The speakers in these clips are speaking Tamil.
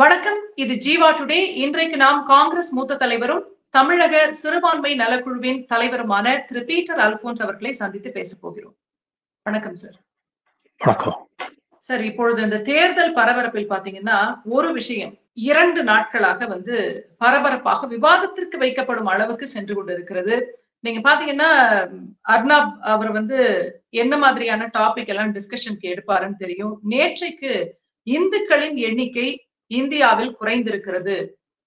வணக்கம். இது ஜீவா டுடே. இன்றைக்கு நாம் காங்கிரஸ் மூத்த தலைவரும் தமிழக சிறுபான்மை நலக்குழுவின் தலைவருமான திரு பீட்டர் அல்போன்ஸ் அவர்களை சந்தித்து பேசப் போகிறோம். வணக்கம் சார். வணக்கம் சார், இப்பொழுது இந்த தேர்தல் பரபரப்பில் பாத்தீங்கன்னா ஒரு விஷயம் 2 நாட்களாக பரபரப்பாக விவாதத்திற்கு வைக்கப்படும் அளவுக்கு சென்று கொண்டிருக்கிறது. நீங்க பாத்தீங்கன்னா அர்னாப் அவர் என்ன மாதிரியான டாபிக் எல்லாம் டிஸ்கஷனுக்கு எடுப்பாருன்னு தெரியும். நேற்றைக்கு இந்துக்களின் எண்ணிக்கை இந்தியாவில் குறைந்திருக்கிறது,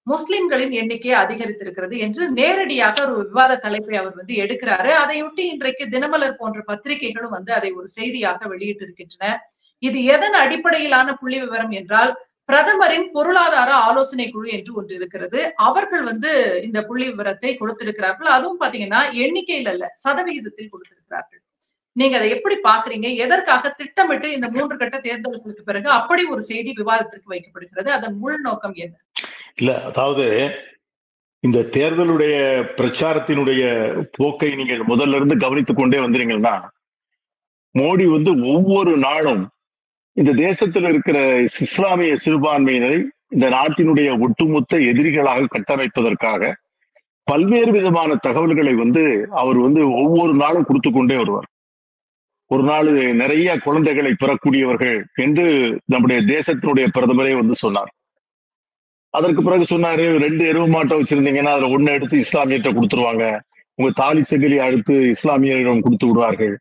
முஸ்லிம்களின் எண்ணிக்கை அதிகரித்திருக்கிறது என்று நேரடியாக ஒரு விவாத தலைப்பை அவர் எடுக்கிறாரு. அதையொட்டி இன்றைக்கு தினமலர் போன்ற பத்திரிகைகளும் அதை ஒரு செய்தியாக வெளியிட்டிருக்கின்றன. இது எதன் அடிப்படையிலான புள்ளி விவரம் என்றால், பிரதமரின் பொருளாதார ஆலோசனை குழு என்று ஒன்று இருக்கிறது. அவர்கள் இந்த புள்ளி விவரத்தை கொடுத்திருக்கிறார்கள். அதுவும் பாத்தீங்கன்னா எண்ணிக்கையில் அல்ல, சதவிகிதத்தில் கொடுத்திருக்கிறார்கள். நீங்க அதை எப்படி பாக்குறீங்க? எதற்காக திட்டமிட்டு இந்த 3 கட்ட தேர்தல்களுக்கு பிறகு அப்படி ஒரு செய்தி விவாதத்திற்கு வைக்கப்படுகிறது? அதன் உள்நோக்கம் என்ன? இல்ல, அதாவது இந்த தேர்தலுடைய பிரச்சாரத்தினுடைய போக்கை நீங்கள் முதல்ல இருந்து கவனித்துக் கொண்டே வந்தீங்கன்னா, மோடி ஒவ்வொரு நாளும் இந்த தேசத்தில் இருக்கிற இஸ்லாமிய சிறுபான்மையினரை இந்த நாட்டினுடைய ஒட்டுமொத்த எதிரிகளாக கட்டமைப்பதற்காக பல்வேறு விதமான தகவல்களை அவர் ஒவ்வொரு நாளும் கொடுத்து கொண்டே வருவார். ஒரு நாள் நிறைய குழந்தைகளை பெறக்கூடியவர்கள் என்று நம்முடைய தேசத்தினுடைய பிரதமரே சொன்னார். அதற்கு பிறகு சொன்னாரு, 2 எருவு மாட்டை வச்சிருந்தீங்கன்னா அதுல 1 எடுத்து இஸ்லாமியர்கிட்ட கொடுத்துருவாங்க, உங்க தாலி செகிலி அடுத்து இஸ்லாமியரிடம் கொடுத்து விடுவார்கள்,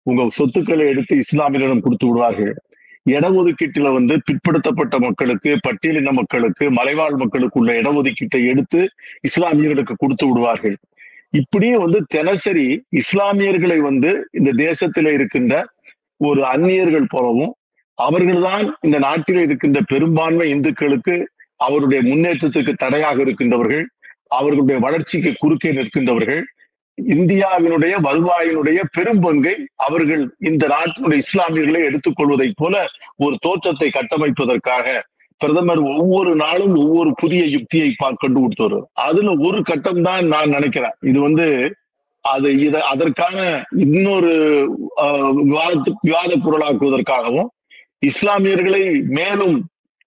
உங்க சொத்துக்களை எடுத்து இஸ்லாமியரிடம் கொடுத்து விடுவார்கள். இடஒதுக்கீட்டுல பிற்படுத்தப்பட்ட மக்களுக்கு, பட்டியலின மக்களுக்கு, மலைவாழ் மக்களுக்கு உள்ள இடஒதுக்கீட்டை எடுத்து இஸ்லாமியர்களுக்கு கொடுத்து விடுவார்கள். இப்படியே தினசரி இஸ்லாமியர்களை இந்த தேசத்தில இருக்கின்ற ஒரு அந்நியர்கள் போலவும், அவர்கள்தான் இந்த நாட்டில் இருக்கின்ற பெரும்பான்மை இந்துக்களுக்கு அவருடைய முன்னேற்றத்துக்கு தடையாக இருக்கின்றவர்கள், அவர்களுடைய வளர்ச்சிக்கு குறுக்கே நிற்கின்றவர்கள், இந்தியாவினுடைய வருவாயினுடைய பெரும் பங்கை அவர்கள் இந்த நாட்டினுடைய இஸ்லாமியர்களை எடுத்துக்கொள்வதை போல ஒரு தோற்றத்தை கட்டமைப்பதற்காக பிரதமர் ஒவ்வொரு நாளும் ஒவ்வொரு புதிய யுக்தியை கண்டு கொடுத்து. அதுல ஒரு கட்டம் தான் நான் நினைக்கிறேன். இது அதற்கான இன்னொரு விவாத பொருளாக்குவதற்காகவும், இஸ்லாமியர்களை மேலும்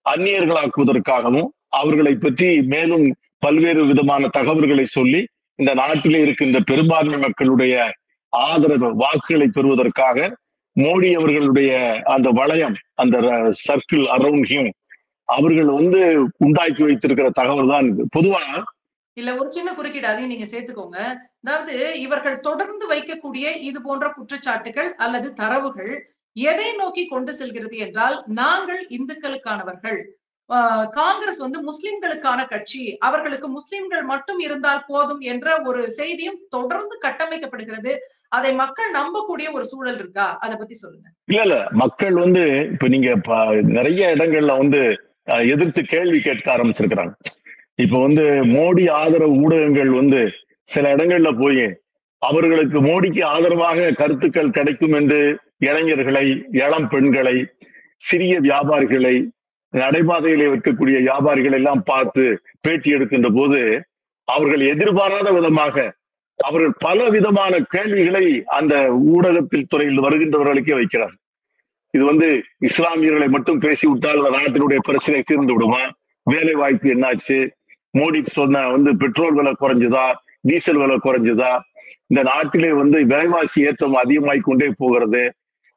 அந்நியர்களாக்குவதற்காகவும், அவர்களை பற்றி மேலும் பல்வேறு விதமான தகவல்களை சொல்லி இந்த நாட்டிலே இருக்கின்ற பெரும்பான்மை மக்களுடைய ஆதரவு வாக்குகளை பெறுவதற்காக மோடி அவர்களுடைய அந்த வளையம், அந்த சர்க்கிள் அரவுண்ட் ஹிம் அவர்கள் உண்டாக்கி வைத்திருக்கிற தகவல் தான் இது. பொதுவா இல்ல, ஒரு சின்ன குறுக்கீடு அதையும் நீங்க சேர்த்துக்கோங்க. அதாவது இவர்கள் தொடர்ந்து வைக்கக்கூடிய இது போன்ற குற்றச்சாட்டுகள் அல்லது தரவுகள் எதை நோக்கி கொண்டு செல்கிறது என்றால், நாங்கள் இந்துக்களுக்கானவர்கள், காங்கிரஸ் முஸ்லிம்களுக்கான கட்சி, அவர்களுக்கு முஸ்லிம்கள் மட்டும் இருந்தால் போதும் என்ற ஒரு செய்தியும் தொடர்ந்து கட்டமைக்கப்படுகிறது. அதை மக்கள் நம்பக்கூடிய ஒரு சூழல் இருக்கா? அதை பத்தி சொல்லுங்க. இல்ல, மக்கள் இப்ப நீங்க நிறைய இடங்கள்ல எதிர்த்து கேள்வி கேட்க ஆரம்பிச்சிருக்கிறாங்க. இப்ப மோடி ஆதரவு ஊடகங்கள் சில இடங்கள்ல போய் அவர்களுக்கு மோடிக்கு ஆதரவாக கருத்துக்கள் கிடைக்கும் என்று இளைஞர்களை, இளம் பெண்களை, சிறிய வியாபாரிகளை, நடைபாதையிலே வைக்கக்கூடிய வியாபாரிகள் எல்லாம் பார்த்து பேட்டி எடுக்கின்ற போது அவர்கள் எதிர்பாராத விதமாக அவர்கள் பல விதமான கேள்விகளை அந்த ஊடகத்தில் துறையில் வருகின்றவர்களுக்கே வைக்கிறார். இது இஸ்லாமியர்களை மட்டும் பேசிவிட்டால் நாட்டினுடைய பிரச்சனை தீர்ந்து விடுமா? வேலை வாய்ப்பு என்னாச்சு? மோடி சொன்ன பெட்ரோல் விலை குறைஞ்சதா, டீசல் விலை குறைஞ்சதா? இந்த நாட்டிலே விலைவாசி ஏற்றம் அதிகமாகிக் கொண்டே போகிறது,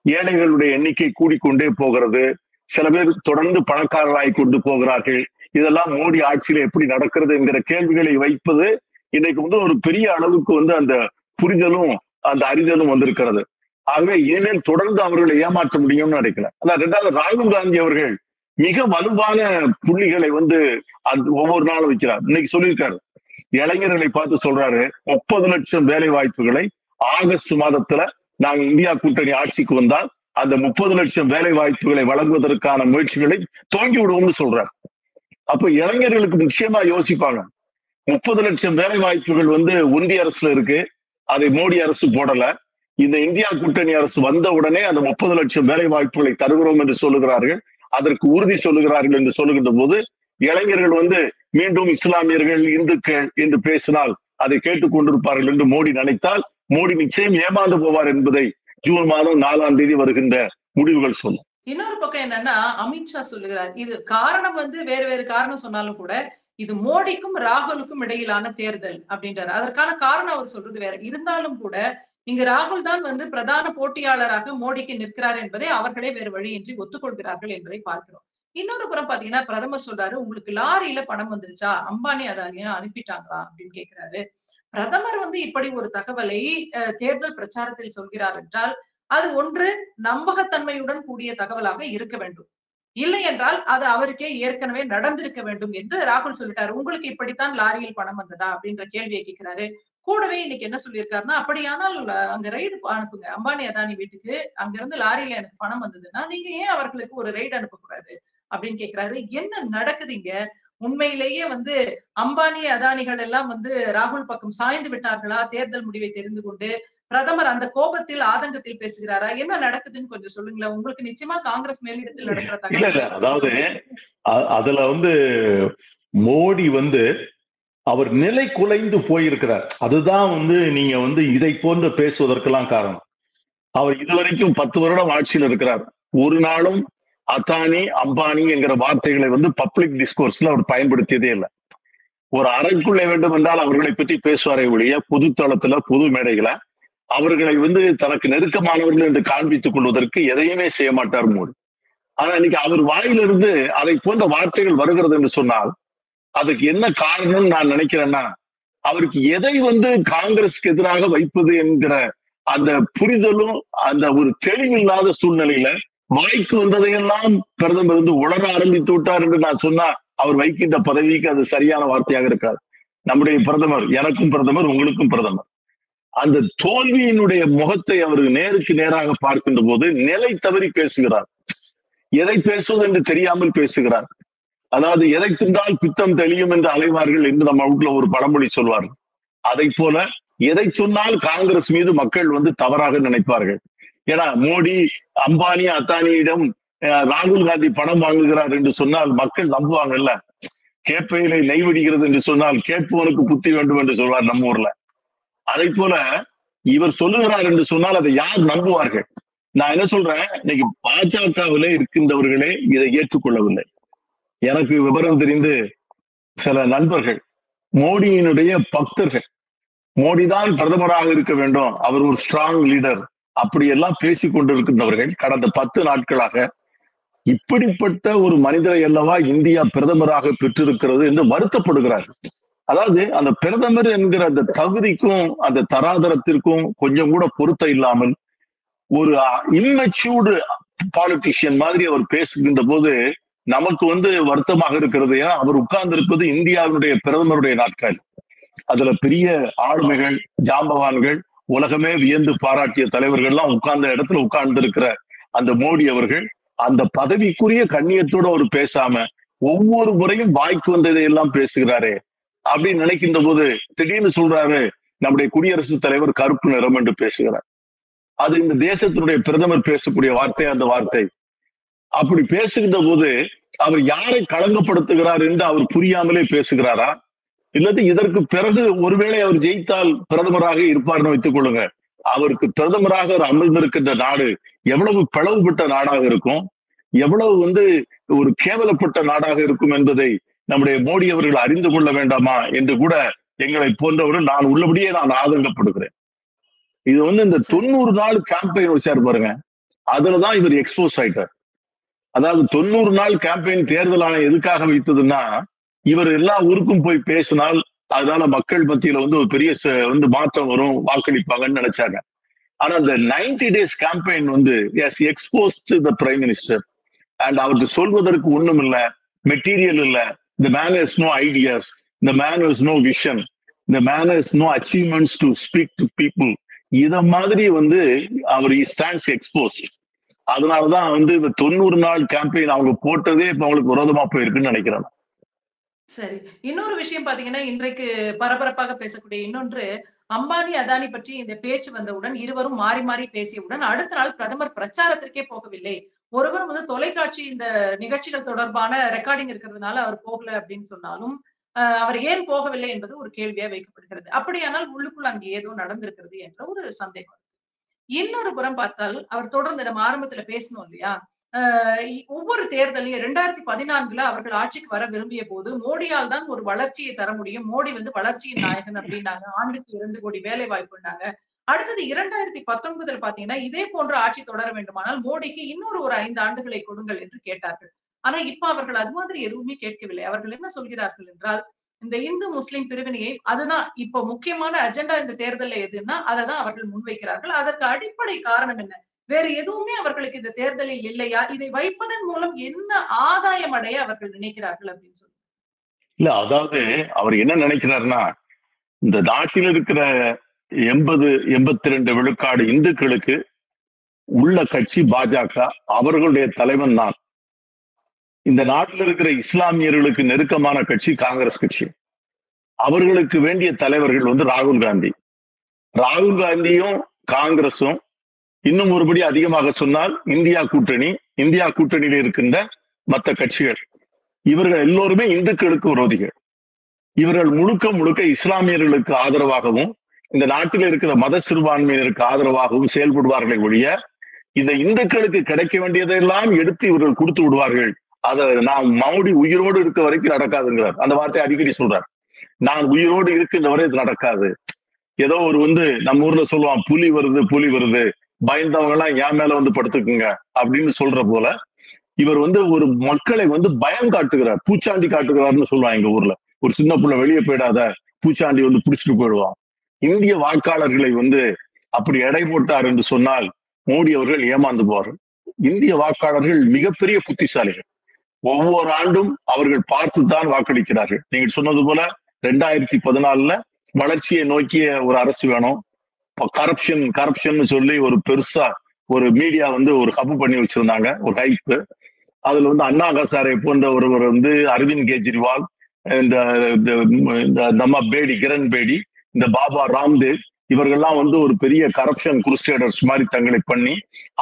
ஏழைகளுடைய எண்ணிக்கை கூடிக்கொண்டே போகிறது, சில பேர் தொடர்ந்து பணக்காரராய் கொண்டு போகிறார்கள். இதெல்லாம் மோடி ஆட்சியில எப்படி நடக்கிறது என்கிற கேள்விகளை வைப்பது இன்னைக்கு ஒரு பெரிய அளவுக்கு அந்த புரிதலும் அந்த அறிதலும் வந்திருக்கிறது. ஆகவே இனிமேல் தொடர்ந்து அவர்களை ஏமாற்ற முடியும்னு நினைக்கிறேன். அதான் 2வது, ராகுல் காந்தி அவர்கள் மிக வலுவான புள்ளிகளை ஒவ்வொரு நாளும் வைக்கிறார். இன்னைக்கு சொல்லியிருக்காரு, இளைஞர்களை பார்த்து சொல்றாரு, 30 லட்சம் வேலை வாய்ப்புகளை ஆகஸ்ட் மாதத்துல நாங்க இந்தியா கூட்டணி ஆட்சிக்கு வந்தால் அந்த 30 லட்சம் வேலை வாய்ப்புகளை வழங்குவதற்கான முயற்சிகளை துவங்கி விடுவோம்னு சொல்றாரு. அப்ப இளைஞர்களுக்கு நிச்சயமா யோசிப்பாங்க. 30 லட்சம் வேலை வாய்ப்புகள் ஒன்றிய அரசுல இருக்கு, அதை மோடி அரசு போடல. இந்த இந்தியா கூட்டணி அரசு வந்த உடனே அந்த 30 லட்சம் வேலை வாய்ப்புகளை தருகிறோம் என்று சொல்லுகிறார்கள், அதற்கு உறுதி சொல்லுகிறார்கள் என்று சொல்லுகின்ற போது இளைஞர்கள் மீண்டும் இஸ்லாமியர்கள், இந்துக்கள் என்று பேசினால் அதை கேட்டுக் கொண்டிருப்பார்கள் என்று மோடி நினைத்தால் மோடி நிச்சயம் ஏமாந்து போவார் என்பதை ஜூன் மாதம் 4ஆம் தேதி வருகின்ற முடிவுகள் சொல்லும். இன்னொரு பக்கம் என்னன்னா, அமித்ஷா சொல்லுகிறார். இது காரணம் வந்து வேறு வேறு காரணம் சொன்னாலும் கூட, இது மோடிக்கும், ராகுலுக்கும் இடையிலான தேர்தல் அப்படின்றாரு. அதற்கான காரணம் அவர் சொல்றது வேற. இருந்தாலும் கூட, இங்கு ராகுல் தான் வந்து பிரதான போட்டியாளராக மோடிக்கு நிற்கிறார் என்பதை அவர்களே வேறு வழியின்றி ஒத்துக்கொள்கிறார்கள் என்பதை பார்க்கிறோம். இன்னொரு புறம் பாத்தீங்கன்னா, பிரதமர் சொல்றாரு, உங்களுக்கு லாரியில பணம் வந்துருச்சா? அம்பானி, அதானிய அனுப்பிட்டாங்களா? அப்படின்னு கேட்கிறாரு. பிரதமர் வந்து இப்படி ஒரு தகவலை தேர்தல் பிரச்சாரத்தில் சொல்கிறார் என்றால், அது ஒன்று நம்பகத்தன்மையுடன் கூடிய தகவலாக இருக்க வேண்டும். இல்லை என்றால் அது அவருக்கே ஏற்கனவே நடந்திருக்க வேண்டும் என்று ராகுல் சொல்லிட்டாரு. உங்களுக்கு இப்படித்தான் லாரியில் பணம் வந்ததா? அப்படின்ற கேள்வியை கேட்கிறாரு. கூடவே இன்னைக்கு என்ன சொல்லியிருக்காருன்னா, அப்படியானால் அங்க ரெய்டு அனுப்புங்க. அம்பானி, அதானி வீட்டுக்கு அங்கிருந்து லாரியில எனக்கு பணம் வந்ததுன்னா, நீங்க ஏன் அவர்களுக்கு ஒரு ரெய்டு அனுப்பக்கூடாது? அப்படின்னு கேட்கிறாரு. என்ன நடக்குது இங்க? உண்மையிலேயே வந்து அம்பானி, அதானிகள் எல்லாம் வந்து ராகுல் பக்கம் சாய்ந்து விட்டார்களா? தேர்தல் முடிவை தெரிந்து கொண்டு பிரதமர் அந்த கோபத்தில், ஆதங்கத்தில் பேசுகிறாரா? என்ன நடக்குதுன்னு கொஞ்சம் சொல்லுங்களேன். உங்களுக்கு நிச்சயமா காங்கிரஸ் மேலிடத்தில் நடக்கிற இல்ல இல்ல, தகவல். அதாவது அதுல வந்து மோடி வந்து அவர் நிலை குலைந்து போயிருக்கிறார். அதுதான் வந்து நீங்க வந்து இதை போன்று பேசுவதற்கெல்லாம் காரணம். அவர் இதுவரைக்கும் 10 வருடம் ஆட்சியில் இருக்கிறார். ஒரு நாளும் அதானி, அம்பானி என்கிற வார்த்தைகளை வந்து பப்ளிக் டிஸ்கோர்ஸ்ல அவர் பயன்படுத்தியதே இல்லை. ஒரு அறைக்குள்ளே வேண்டும் என்றால் அவர்களை பற்றி பேசுவாரே ஒழிய பொது தளத்துல, பொது மேடைகளை அவர்களை வந்து தனக்கு நெருக்கமானவர்கள் என்று காண்பித்துக் கொள்வதற்கு எதையுமே செய்ய மாட்டார் மோடி. ஆனா இன்னைக்கு அவர் வாயிலிருந்து அதை போன்ற வார்த்தைகள் வருகிறது என்று சொன்னால் அதுக்கு என்ன காரணம் நான் நினைக்கிறேன்னா, அவருக்கு எதை வந்து காங்கிரஸ்க்கு எதிராக வைப்பது என்கிற அந்த புரிதலும் அந்த ஒரு தெளிவில்லாத சூழ்நிலையில வாய்க்கு வந்ததையெல்லாம் பிரதமர் வந்து உளர ஆரம்பித்து விட்டார் என்று நான் சொன்னா அவர் வைக்கின்ற பதவிக்கு அது சரியான வார்த்தையாக இருக்காது. நம்முடைய பிரதமர், எனக்கும் பிரதமர், உங்களுக்கும் பிரதமர், அந்த தோல்வியினுடைய முகத்தை அவர் நேருக்கு நேராக பார்க்கின்ற போது நிலை தவறி பேசுகிறார். எதை பேசுவது என்று தெரியாமல் பேசுகிறார். அதாவது எதை தின்றால் பித்தம் தெளியும் என்று அலைவார்கள் என்று நம்ம வீட்டுல ஒரு பழமொழி சொல்வார்கள். அதை போல எதை சொன்னால் காங்கிரஸ் மீது மக்கள் வந்து தவறாக நினைப்பார்கள். ஏன்னா மோடி, அம்பானி, அத்தானியிடம் ராகுல் காந்தி பணம் வாங்குகிறார் என்று சொன்னால் மக்கள் நம்புவாங்கல்ல. கேப்பையிலே நெய் விடுகிறது என்று சொன்னால் கேட்பவனுக்கு புத்தி வேண்டும் என்று சொல்வார் நம்ம ஊர்ல. அதை போல இவர் சொல்லுகிறார் என்று சொன்னால் அதை யார் நம்புவார்கள்? நான் என்ன சொல்றேன், இன்னைக்கு பாஜகவிலே இருக்கின்றவர்களே இதை ஏற்றுக்கொள்ளவில்லை. எனக்கு விவரம் தெரிந்து சில நண்பர்கள் மோடியினுடைய பக்தர்கள், மோடிதான் பிரதமராக இருக்க வேண்டும், அவர் ஒரு ஸ்ட்ராங் லீடர், அப்படி எல்லாம் பேசிக் கொண்டிருக்கின்றவர்கள் கடந்த 10 நாட்களாக இப்படிப்பட்ட ஒரு மனிதரை அல்லவா இந்தியா பிரதமராக பெற்றிருக்கிறது என்று வருத்தப்படுகிறார்கள். அதாவது அந்த பிரதமர் என்கிற அந்த தகுதிக்கும் அந்த தராதரத்திற்கும் கொஞ்சம் கூட பொருத்தம் இல்லாமல் ஒரு இம்மெச்சூர்டு பாலிட்டிஷியன் மாதிரி அவர் பேசுகின்ற போது நமக்கு வந்து வருத்தமாக இருக்கிறது. ஏன்னா அவர் உட்கார்ந்து இருப்பது இந்தியாவினுடைய பிரதமருடைய நாட்கள். அதுல பெரிய ஆளுமைகள், ஜாம்பவான்கள், உலகமே வியந்து பாராட்டிய தலைவர்கள் எல்லாம் உட்கார்ந்த இடத்துல உட்கார்ந்து இருக்கிற அந்த மோடி அவர்கள் அந்த பதவிக்குரிய கண்ணியத்தோட அவர் பேசாம ஒவ்வொரு முறையும் வாய்க்கு வந்ததை எல்லாம் பேசுகிறாரே அப்படின்னு நினைக்கின்ற போது திடீர்னு சொல்றாரு நம்முடைய குடியரசுத் தலைவர் கருப்பு நிறம் என்று பேசுகிறார். அது இந்த தேசத்தினுடைய பிரதமர் பேசக்கூடிய வார்த்தை. அந்த வார்த்தை அப்படி பேசுகின்ற போது அவர் யாரை களங்கப்படுத்துகிறார் என்று அவர் புரியாமலே பேசுகிறாரா, இல்லது இதற்கு பிறகு ஒருவேளை அவர் ஜெயித்தால் பிரதமராக இருப்பார்னு வைத்துக் கொள்ளுங்க, அவருக்கு பிரதமராக ஒரு அமர்ந்திருக்கின்ற நாடு எவ்வளவு பிளவுபட்ட நாடாக இருக்கும், எவ்வளவு வந்து ஒரு கேவலப்பட்ட நாடாக இருக்கும் என்பதை நம்முடைய மோடி அவர்கள் அறிந்து கொள்ள வேண்டாமா என்று கூட எங்களை போன்றவர்கள் நான் உள்ளபடியே நான் ஆதங்கப்படுகிறேன். இது வந்து இந்த 90 நாள் கேம்பெயின் வச்சாரு பாருங்க, அதுலதான் இவர் எக்ஸ்போஸ் ஆயிட்டார். அதாவது 90 நாள் கேம்பெயின் தேர்தல் ஆணையம் எதுக்காக வைத்ததுன்னா, இவர் எல்லா ஊருக்கும் போய் பேசினால் அதனால மக்கள் மத்தியில வந்து ஒரு பெரிய வந்து மாற்றம் வரும், வாக்களிப்பாங்கன்னு நினைச்சாங்க. ஆனா இந்த 90 டேஸ் கேம்பெயின் வந்து exposed the prime minister. And அவருக்கு சொல்வதற்கு ஒண்ணும் இல்ல, மெட்டீரியல் இல்ல, the man has no ideas, the man has no vision, the man has no achievements to speak to people. இத மாதிரி வந்து அவர் ஸ்டாண்ட்ஸ் எக்ஸ்போஸ்ட். அதனாலதான் வந்து இந்த 90 நாள் கேம்பெயின் அவங்க போட்டதே இப்ப அவங்களுக்கு விரோதமா போயிருக்குன்னு நினைக்கிறேன். சரி, இன்னொரு விஷயம் பாத்தீங்கன்னா, இன்றைக்கு பரபரப்பாக பேசக்கூடிய இன்னொன்று, அம்பானி, அதானி பற்றி இந்த பேச்சு வந்தவுடன் இருவரும் மாறி மாறி பேசியவுடன் அடுத்த நாள் பிரதமர் பிரச்சாரத்திற்கே போகவில்லை. ஒருவர் வந்து தொலைக்காட்சி இந்த நிகழ்ச்சிகள் தொடர்பான ரெக்கார்டிங் இருக்கிறதுனால அவர் போகல அப்படின்னு சொன்னாலும், அவர் ஏன் போகவில்லை என்பது ஒரு கேள்வியா வைக்கப்படுகிறது. அப்படியானால் உள்ளுக்குள் அங்கே ஏதோ நடந்திருக்கிறது என்ற ஒரு சந்தேகம். இன்னொரு புறம் பார்த்தால் அவர் தொடர்ந்து நம்ம ஆரம்பத்துல பேசணும் இல்லையா, ஒவ்வொரு தேர்தலையும் 2014 அவர்கள் ஆட்சிக்கு வர விரும்பிய போது மோடியால் தான் ஒரு வளர்ச்சியை தர முடியும். மோடி வந்து வளர்ச்சியின் நாயகன் அப்படின்னாங்க. ஆண்டுக்கு 2 கோடி வேலை வாய்ப்புன்னாங்க. அடுத்தது 2019 பாத்தீங்கன்னா இதே போன்ற ஆட்சி தொடர வேண்டுமானால் மோடிக்கு இன்னொரு ஒரு 5 ஆண்டுகளை கொடுங்கள் என்று கேட்டார்கள். ஆனா இப்ப அவர்கள் அது மாதிரி எதுவுமே கேட்கவில்லை. அவர்கள் என்ன சொல்கிறார்கள் என்றால், இந்த இந்து முஸ்லிம் பிரிவினையை அதுதான் இப்போ முக்கியமான அஜெண்டா இந்த தேர்தல்ல எதுன்னா அததான் அவர்கள் முன்வைக்கிறார்கள். அதற்கு அடிப்படை காரணம் என்ன? வேறு எதுவுமே அவர்களுக்கு இந்த தேர்தலில் இல்லையா? இதை வைப்பதன் மூலம் என்ன ஆதாயம் அடைய அவர்கள் நினைக்கிறார்கள் அப்படின்னு சொல்லி. இல்ல, அதாவது அவர் என்ன நினைக்கிறாருன்னா, இந்த நாட்டில் இருக்கிற 82 விழுக்காடு இந்துக்களுக்கு உள்ள கட்சி பாஜக, அவர்களுடைய தலைவன் நான். இந்த நாட்டில் இருக்கிற இஸ்லாமியர்களுக்கு நெருக்கமான கட்சி காங்கிரஸ் கட்சி. அவர்களுக்கு வேண்டிய தலைவர்கள் வந்து ராகுல் காந்தி. ராகுல் காந்தியும் காங்கிரசும், இன்னும் ஒருபடி அதிகமாக சொன்னால் இந்தியா கூட்டணியில் இருக்கின்ற மற்ற கட்சிகள், இவர்கள் எல்லோருமே இந்துக்களுக்கு விரோதிகள். இவர்கள் முழுக்க இஸ்லாமியர்களுக்கு ஆதரவாகவும் இந்த நாட்டில் இருக்கிற மத சிறுபான்மையினருக்கு ஆதரவாகவும் செயல்படுவார்கள் ஒழிய, இந்த இந்துக்களுக்கு கிடைக்க வேண்டியதெல்லாம் எடுத்து இவர்கள் கொடுத்து விடுவார்கள். அதை நான் மோடி உயிரோடு இருக்க வரைக்கும் நடக்காதுங்கிறார். அந்த வார்த்தையை அடிக்கடி சொல்றார். நான் உயிரோடு இருக்கின்ற வரை இது நடக்காது. ஏதோ ஒரு நம்ம ஊர்ல சொல்லுவான், புலி வருது பயந்தவங்க எல்லாம் என் மேல வந்து படுத்துக்குங்க அப்படின்னு சொல்ற போல, இவர் ஒரு மக்களை பயம் காட்டுகிறார், பூச்சாண்டி காட்டுகிறார்னு சொல்லுவான் எங்க ஊர்ல. ஒரு சின்ன புள்ள வெளியே போயிடாத, பூச்சாண்டி புடிச்சிட்டு போயிடுவான். இந்திய வாக்காளர்களை அப்படி எடை போட்டார் என்று சொன்னால் மோடி அவர்கள் ஏமாந்து போவார்கள். இந்திய வாக்காளர்கள் மிகப்பெரிய புத்திசாலிகள். ஒவ்வொரு ஆண்டும் அவர்கள் பார்த்துதான் வாக்களிக்கிறார்கள். நீங்க சொன்னது போல 2014 வளர்ச்சியை நோக்கிய ஒரு அரசு வேணும். கரப்ஷன் சொல்லி ஒரு பெருசா ஒரு மீடியா ஒரு ஹப் பண்ணி வச்சிருந்தாங்க, ஒரு ஹைப். அதுல அண்ணா ஹசாரே போன்ற ஒருவர் அரவிந்த் கெஜ்ரிவால், இந்த கிரண் பேடி, இந்த பாபா ராம்தேவ், இவர்கள்லாம் ஒரு பெரிய கரப்ஷன் குருசேடர்ஸ் மாதிரி தங்களை பண்ணி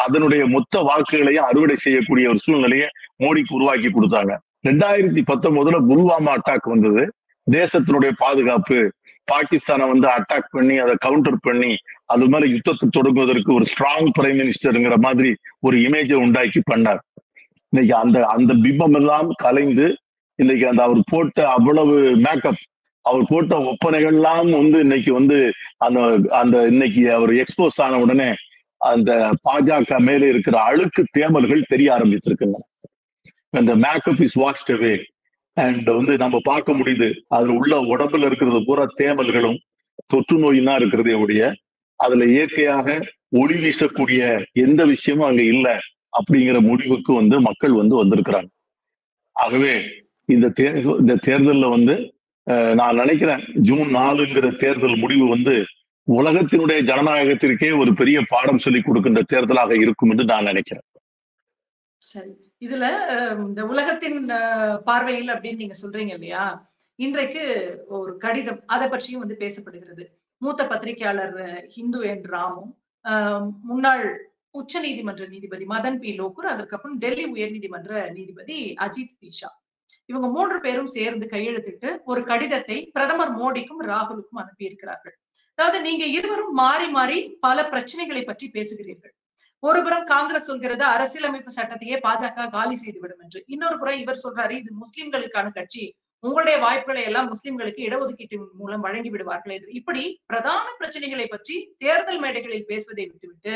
அதனுடைய மொத்த வாக்குகளையும் அறுவடை செய்யக்கூடிய ஒரு சூழ்நிலையை மோடிக்கு உருவாக்கி கொடுத்தாங்க. 2019 புல்வாமா அட்டாக் வந்தது. தேசத்தினுடைய பாதுகாப்பு, பாகிஸ்தானை அட்டாக் பண்ணி அதை கவுண்டர் பண்ணி அது மேல யுத்தத்தை தொடங்குவதற்கு ஒரு ஸ்ட்ராங் பிரைம் மினிஸ்டர்ங்கிற மாதிரி ஒரு இமேஜை உண்டாக்கி பண்ணார். இன்னைக்கு அந்த பிம்பம் எல்லாம் கலைந்து இன்னைக்கு அவர் போட்ட அவ்வளவு மேக்கப், அவர் போட்ட ஒப்பனைகள்லாம் இன்னைக்கு அந்த இன்னைக்கு அவர் எக்ஸ்போஸ் ஆன உடனே அந்த பாஜக மேலே இருக்கிற அழுக்கு தேமல்கள் தெரிய ஆரம்பித்திருக்கின்றன. அந்த makeup is washed away and நம்ம பார்க்க முடியுது. அதுல உள்ள உடம்புல இருக்கிறது பூரா தேமல்களும் தொற்று நோயினா இருக்கிறதே ஒழிய அதுல இயற்கையாக ஒளி வீசக்கூடிய எந்த விஷயமும் அங்க இல்லை அப்படிங்கிற முடிவுக்கு மக்கள் வந்திருக்கிறாங்க. ஆகவே இந்த தேர்தல்ல நான் நினைக்கிறேன் ஜூன் 4ங்கிற தேர்தல் முடிவு உலகத்தினுடைய ஜனநாயகத்திற்கே ஒரு பெரிய பாடம் சொல்லி கொடுக்கின்ற தேர்தலாக இருக்கும் என்று நான் நினைக்கிறேன். சரி, இதுல இந்த உலகத்தின் பார்வையில் அப்படின்னு நீங்க சொல்றீங்க இல்லையா, இன்றைக்கு ஒரு கடிதம் அதை பற்றியும் பேசப்படுகிறது. மூத்த பத்திரிகையாளர் ஹிந்து என் ராமும், முன்னாள் உச்ச நீதிமன்ற நீதிபதி மதன் பி லோகூர், அதற்கப்புறம் டெல்லி உயர்நீதிமன்ற நீதிபதி அஜித் பி ஷா, இவங்க 3 பேரும் சேர்ந்து கையெழுத்திட்டு ஒரு கடிதத்தை பிரதமர் மோடிக்கும் ராகுலுக்கும் அனுப்பி இருக்கிறார்கள். அதாவது நீங்க இருவரும் மாறி மாறி பல பிரச்சனைகளை பற்றி பேசுகிறீர்கள். ஒருபுறம் காங்கிரஸ் சொல்கிறது அரசியலமைப்பு சட்டத்தையே பாஜக காலி செய்துவிடும் என்று, இன்னொரு புறம் இவர் சொல்றாரு இது முஸ்லிம்களுக்கான கட்சி, உங்களுடைய வாய்ப்புகளை எல்லாம் முஸ்லிம்களுக்கு இடஒதுக்கீட்டின் மூலம் வழங்கி விடுவார்கள் என்று. இப்படி பிரதான பிரச்சனைகளை பற்றி தேர்தல் மேடைகளில் பேசுவதை விட்டுவிட்டு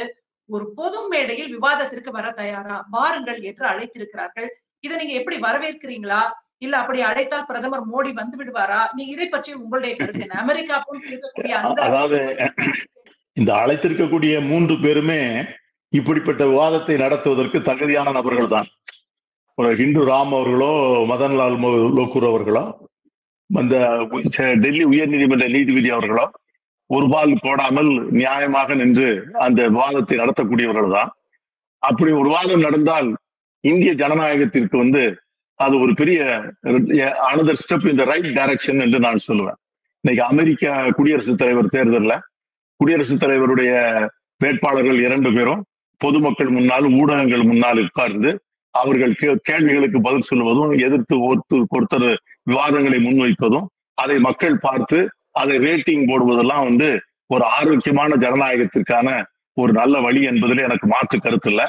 ஒரு பொது மேடையில் விவாதத்திற்கு வர தயாரா, வாருங்கள் என்று அழைத்திருக்கிறார்கள். இதை நீங்க எப்படி வரவேற்கிறீங்களா? இல்ல அப்படி அழைத்தால் பிரதமர் மோடி வந்து விடுவாரா? நீங்க இதை பற்றி உங்களுடைய கருத்து என்ன? அமெரிக்கா போன்று இருக்கக்கூடிய அதாவது இந்த அழைத்திருக்கக்கூடிய 3 பேருமே இப்படிப்பட்ட விவாதத்தை நடத்துவதற்கு தகுதியான நபர்கள் தான். ஒரு ஹிந்து ராம் அவர்களோ மதன்லால் லோகூர் அவர்களோ அந்த டெல்லி உயர்நீதிமன்ற நீதிபதி அவர்களோ ஒரு பால் போடாமல் நியாயமாக நின்று அந்த விவாதத்தை நடத்தக்கூடியவர்கள் தான். அப்படி ஒரு விவாதம் நடந்தால் இந்திய ஜனநாயகத்திற்கு அது ஒரு பெரிய another step in the right direction என்று நான் சொல்லுவேன். இன்னைக்கு அமெரிக்கா குடியரசுத் தலைவர் தேர்தலில் குடியரசுத் தலைவருடைய வேட்பாளர்கள் 2 பேரும் பொதுமக்கள் முன்னால் ஊடகங்கள் முன்னால் உட்கார்ந்து அவர்கள் கேள்விகளுக்கு பதில் சொல்வதும் எதிர்த்து ஒருத்தர் விவாதங்களை முன்வைப்பதும் அதை மக்கள் பார்த்து அதை ரேட்டிங் போடுவதெல்லாம் ஒரு ஆரோக்கியமான ஜனநாயகத்திற்கான ஒரு நல்ல வழி என்பதில் எனக்கு மாற்று கருத்து இல்லை.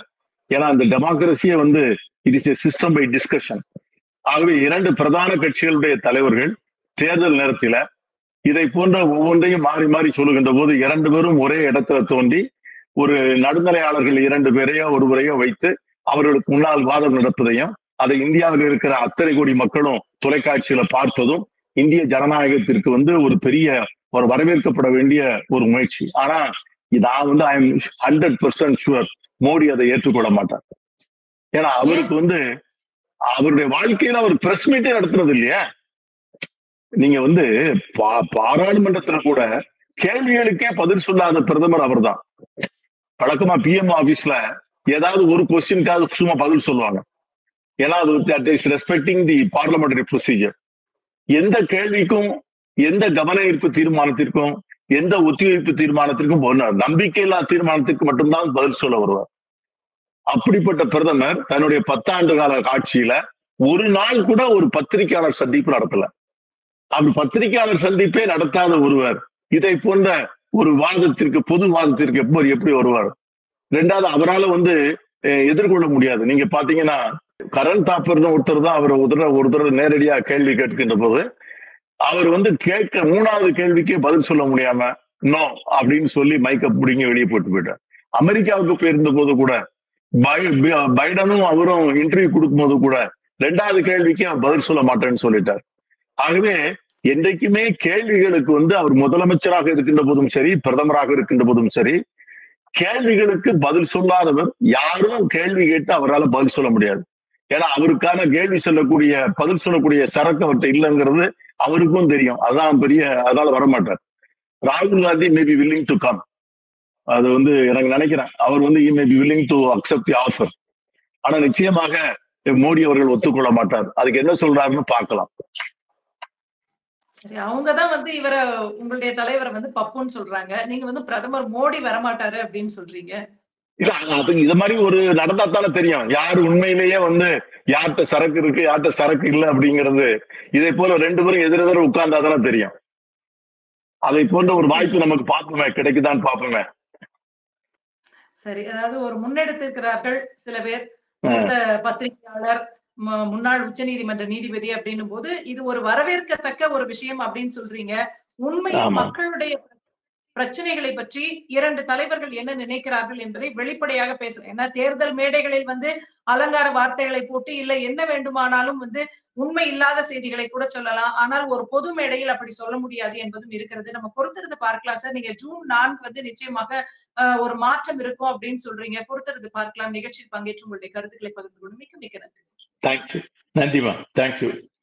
ஏன்னா அந்த டெமோக்ரஸியே வந்து it is a system by discussion. ஆகவே 2 பிரதான கட்சிகளுடைய தலைவர்கள் தேர்தல் நேரத்தில இதை போன்ற ஒவ்வொன்றையும் மாறி மாறி சொல்லுகின்ற போது 2 பேரும் ஒரே இடத்துல தோண்டி ஒரு நடுநிலையாளர்கள் 2 பேரையோ ஒருவரையோ வைத்து அவர்களுக்கு முன்னால் வாதம் நடப்பதையும் அதை இந்தியாவில் இருக்கிற அத்தனை கோடி மக்களும் தொலைக்காட்சியில பார்ப்பதும் இந்திய ஜனநாயகத்திற்கு வந்து ஒரு பெரிய ஒரு வரவேற்கப்பட வேண்டிய ஒரு முயற்சி. ஆனா நான் வந்து ஐ எம் 100% ஷுவர் மோடி அதை ஏற்றுக்கொள்ள மாட்டார். ஏன்னா அவருக்கு வந்து அவருடைய வாழ்க்கையில அவர் பிரஸ் மீட்டே நடத்துறது இல்லையா. நீங்க வந்து பாராளுமன்றத்துல கூட கேள்விகளுக்கே பதில் சொல்லாத பிரதமர் அவர் தான். வழக்கமா பிஎம் ஆபீஸ்ல ஏதாவது ஒரு கொஸ்டினுக்காக சும்மா பதில் சொல்லுவாங்க. ஏன்னா அது ரெஸ்பெக்டிங் தி பார்லிமெண்டரி ப்ரொசீஜர். எந்த கேள்விக்கும் எந்த கவன ஈர்ப்பு தீர்மானத்திற்கும் எந்த ஒத்திவைப்பு தீர்மானத்திற்கும் நம்பிக்கையில்லா தீர்மானத்திற்கு மட்டும்தான் பதில் சொல்ல வருவார். அப்படிப்பட்ட பிரதமர் தன்னுடைய 10 ஆண்டு கால ஆட்சியில ஒரு நாள் கூட ஒரு பத்திரிகையாளர் சந்திப்பு நடத்தல. அப்படி பத்திரிகையாளர் சந்திப்பே நடத்தாத ஒருவர் இதை போன்ற ஒரு வாதத்திற்கு பொது வாதத்திற்கு எப்படி வருவார்? 2வது அவரால் வந்து எதிர்கொள்ள முடியாது. நீங்க பாத்தீங்கன்னா கரண் தாப்பர்னு ஒருத்தர் தான் அவர் ஒரு தடவை நேரடியா கேள்வி கேட்கின்ற போது அவர் வந்து கேட்க 3வது கேள்விக்கே பதில் சொல்ல முடியாம நோ அப்படின்னு சொல்லி மைக்க பிடிங்கி வெளியே போட்டு போயிட்டார். அமெரிக்காவுக்கு போயிருந்த போது கூட பைடனும் அவரும் இன்டர்வியூ கொடுக்கும் போது கூட 2வது கேள்விக்கு அவர் பதில் சொல்ல மாட்டேன்னு சொல்லிட்டார். ஆகவே என்றைக்குமே கேள்விகளுக்கு வந்து அவர் முதலமைச்சராக இருக்கின்ற போதும் சரி, பிரதமராக இருக்கின்ற போதும் சரி, கேள்விகளுக்கு பதில் சொல்லாதவர் யாரும் கேள்வி கேட்டு அவரால் பதில் சொல்ல முடியாது. ஏன்னா அவருக்கான கேள்வி சொல்லக்கூடிய பதில் சொல்லக்கூடிய சரக்கு அவர்கிட்ட இல்லைங்கிறது அவருக்கும் தெரியும். அதான் அதனால வரமாட்டார். ராகுல் Gandhi may be willing to come. அது வந்து எனக்கு நினைக்கிறேன் அவர் வந்து may be willing to accept the offer. ஆனா நிச்சயமாக மோடி அவர்கள் ஒத்துக்கொள்ள மாட்டார். அதுக்கு என்ன சொல்றாருன்னு பார்க்கலாம். சரி, அவங்கதான் வந்து இவரை உங்களுடைய தலைவரை வந்து பப்புன்னு சொல்றாங்க. நீங்க வந்து பிரதமர் மோடி வரமாட்டாரு அப்படின்னு சொல்றீங்க. இல்ல அது இது மாதிரி ஒரு நடந்தாத்தானே தெரியும் யாரு உண்மையிலேயே வந்து யார்கிட்ட சரக்கு இருக்கு யார்கிட்ட சரக்கு இல்லை அப்படிங்கிறது. இதை போல 2 பேரும் எதிரெதிர உட்கார்ந்தாதானே தெரியும். அதை போன்ற ஒரு வாய்ப்பு நமக்கு பார்ப்போமே, கிடைக்குதான்னு பார்ப்போமே. சரி, அதாவது ஒரு முன்னெடுத்திருக்கிறார்கள் சில பேர், பத்திரிகையாளர், முன்னாள் உச்ச நீதிமன்ற நீதிபதி அப்படின்னும் போது இது ஒரு வரவேற்கத்தக்க ஒரு விஷயம் அப்படின்னு சொல்றீங்க. உண்மையில் மக்களுடைய பிரச்சனைகளை பற்றி 2 தலைவர்கள் என்ன நினைக்கிறார்கள் என்பதை வெளிப்படையாக பேசுறேன். ஏன்னா தேர்தல் மேடைகளில் வந்து அலங்கார வார்த்தைகளை போட்டு இல்ல என்ன வேண்டுமானாலும் வந்து உண்மை இல்லாத செய்திகளை கூட சொல்லலாம். ஆனால் ஒரு பொது மேடையில் அப்படி சொல்ல முடியாது என்பதும் இருக்கிறது. நம்ம பொறுத்திருந்து பார்க்கலாம் சார். நீங்க ஜூன் 4 வந்து நிச்சயமாக ஒரு மாற்றம் இருக்கும் அப்படின்னு சொல்றீங்க. பொறுத்திருந்து பார்க்கலாம். நிகழ்ச்சியில் பங்கேற்று உங்களுடைய கருத்துக்களை பகிர்ந்து கொண்டு மிக்க நன்றி சார். தேங்க்யூ. நன்றிமா. தேங்க்யூ.